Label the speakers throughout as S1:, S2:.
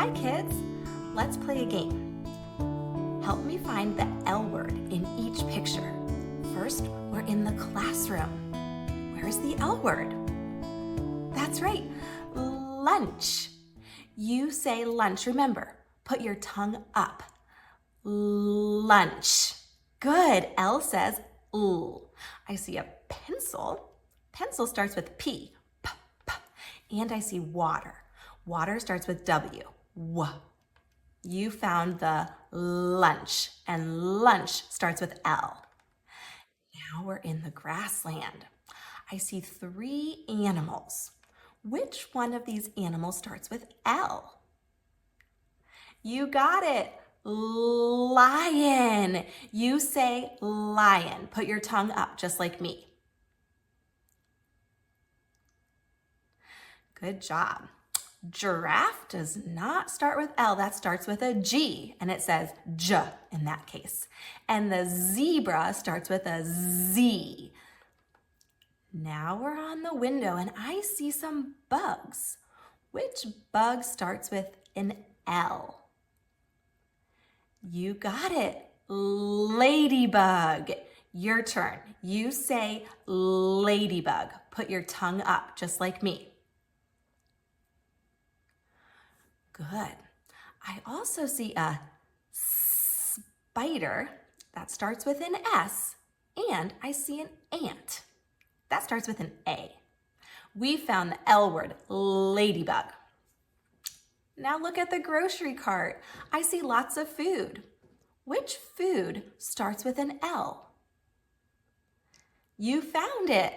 S1: Hi kids, let's play a game. Help me find the L word in each picture. First, we're in the classroom. Where's the L word? That's right, lunch. You say lunch, remember, put your tongue up. Lunch. Good, L says L. I see a pencil. Pencil starts with P, P, P. And I see water. Water starts with W, W. You found the lunch, and lunch starts with L. Now we're in the grassland. I see 3 animals. Which one of these animals starts with L? You got it. Lion. You say lion. Put your tongue up just like me. Good job. Giraffe does not start with L. That starts with a G, and it says J in that case. And the zebra starts with a Z. Now we're on the window, and I see some bugs. Which bug starts with an L? You got it. Ladybug. Your turn. You say ladybug. Put your tongue up just like me. Good. I also see a spider that starts with an S, and I see an ant. That starts with an A. We found the L word, ladybug. Now look at the grocery cart. I see lots of food. Which food starts with an L? You found it.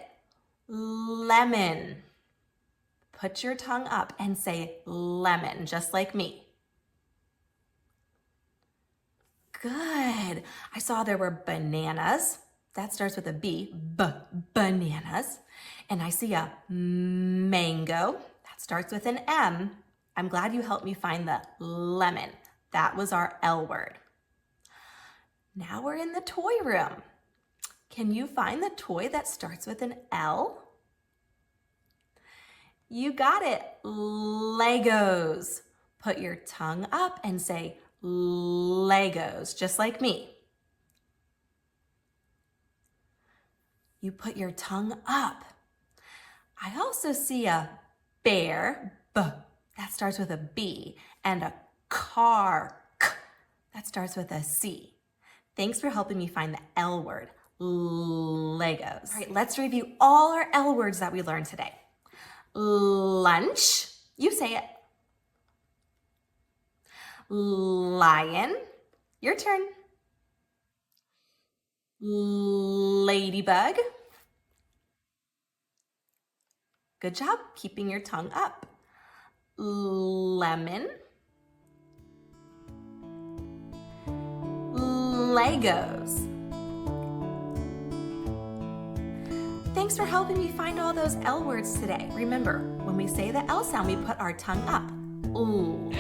S1: Lemon. Put your tongue up and say lemon, just like me. Good. I saw there were bananas. That starts with a B, bananas. And I see a mango. That starts with an M. I'm glad you helped me find the lemon. That was our L word. Now we're in the toy room. Can you find the toy that starts with an L? You got it, Legos. Put your tongue up and say Legos, just like me. You put your tongue up. I also see a bear, B, that starts with a B, and a car, K, that starts with a C. Thanks for helping me find the L word, Legos. All right, let's review all our L words that we learned today. Lunch, you say it. Lion, your turn. Ladybug. Good job keeping your tongue up. Lemon. Legos. Thanks for helping me find all those L words today. Remember, when we say the L sound, we put our tongue up. Ooh.